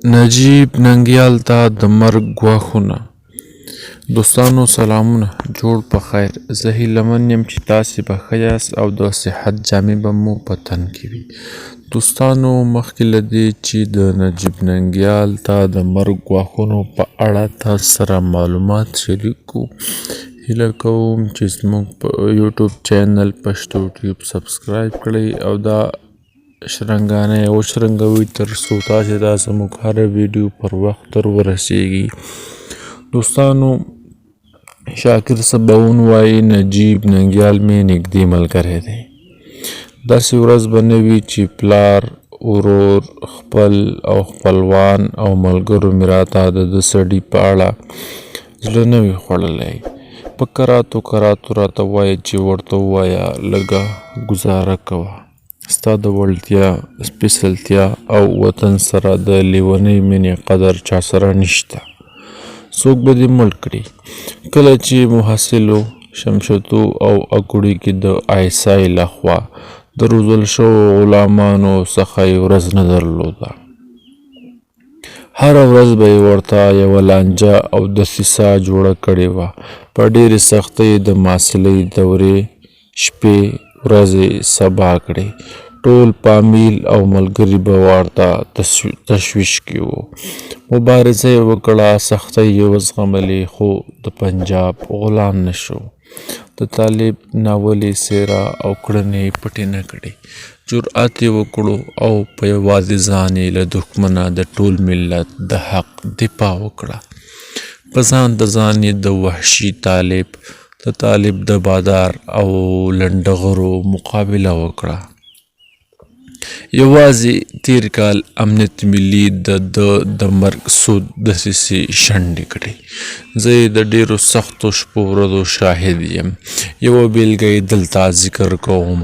نجیب ننګیال ته د مرګ ګواښونه. دوستانو سلامونه، جوړ په خیر. زه هیله من یم چې تاسې به ښه یاست او د صحت جامې به مو په تن کې وي. دوستانو مخکې له دې چې د نجیب ننګیال ته د مرګ ګواښونو په اړه تاسو سره معلومات شریک کړو، هیله کوم چې زموږ په یوټیوب چینل پښتو ټیوب سبسکرایب کړئ او دا شرنګانه یې وشرنګوئ تر څو تاسې ته زموږ هره ویډیو پر وخت در ورسیږي. دوستانو شاکر سباون وایي نجیب ننګیال مې نږدې ملګری دی. داسې ورځ به نه وي چې پلار، ورور، خپل او خپلوان او ملګرو مې راته د ده سړي په اړه زړه نه وي خوړلی. په کراتو راته وایي چې ورته ووایه لږه ګزاره کوه، ستا د وړتیا، سپېڅلتیا او وطن سره د لیونۍ مینې قدر چا سره نشته. څوک به دې مړ کړي. کله چې محصلو شمشتو او اګوړي کې د ISI لخوا د روزل شوو غلامانو څخه یې ورځ نه درلوده. هره ورځ به یې ورته یوه لانجه او دسیسه جوړه کړې وه. په ډېرې سختۍ د محصلۍ دورې شپې ورځې سبا کړې. ټول فامیل او ملګري به ورته تشویش کې وو. مبارزه یې وکړه، سختۍ یې وزغملې، خو د پنجاب غلام نه شو. د طالب ناولې څېره او کړنې یې پټې نه کړې. جرأت یې وکړو او په یوازې ځان یې له دښمنه د ټول ملت د حق دفاع وکړه. په ځان د ځان یې د وحشي طالب، د طالب د بادار او لنډغرو مقابله وکړه. یوازې تیر کال امنیت ملي د مرګ سود دسیسې شنډې کړې. زه یې د ډېرو سختو شپو ورځو شاهد یم. یوه بېلګه یې دلته ذکر کوم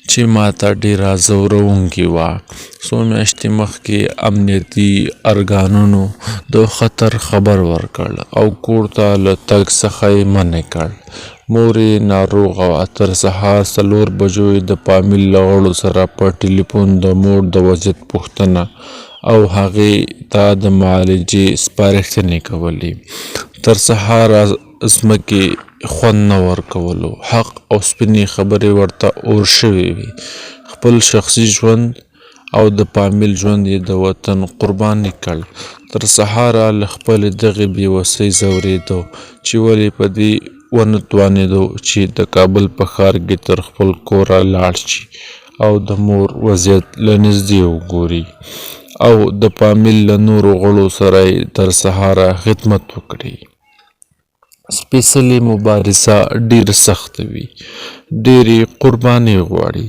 چې ماته ډېره ځورونکې وه. څو میاشتې مخکې امنیتي ارګانونو د خطر خبر ورکړ او کور ته له تګ څخه یې منع کړ. مور یې ناروغه وه. تر سهار 4 بجو یې د فامیل له غړو سره په ټلیفون د مور د وضعیت پوښتنه او هغې ته د معالجې سپارښتنې کولې. تر سهاره ځمکې خوند نه ورکولو. حق او سپینې خبرې ورته اور شوې وې. خپل شخصي ژوند او د فامیل ژوند یې د وطن قرباني کړ. تر سهاره له خپلې دغې بېوسۍ ځورېده چې ولې په دې ونه توانېدو چې د کابل په ښار کې تر خپل کوره لاړ شي او د مور وضعیت له نږدې وګوري او د فامیل له نورو غړو سره یې تر سهاره خدمت وکړي. سپېڅلې مبارزه ډېره سخته وي، ډېرې قربانۍ غواړي.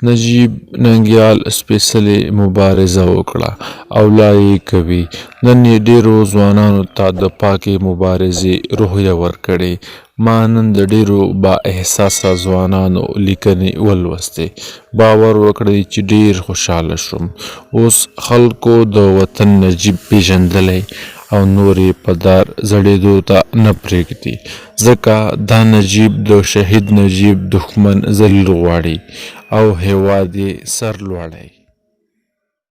نجیب ننګیال سپېڅلې مبارزه وکړه او لا یې کوي. نن یې ډېرو ځوانانو ته د پاکې مبارزې روحیه ورکړې. ما نن د ډېرو با احساسه ځوانانو لیکنې ولوستې. باور وکړئ چې ډېر خوشحاله شوم. اوس خلکو د وطن نجیب پیژندلی او نور یې په دار زړېدو ته نه پرېږدي، ځکه دا نجیب د شهید نجیب دښمن ذلیل غواړي او هیواد یې سرلوړی.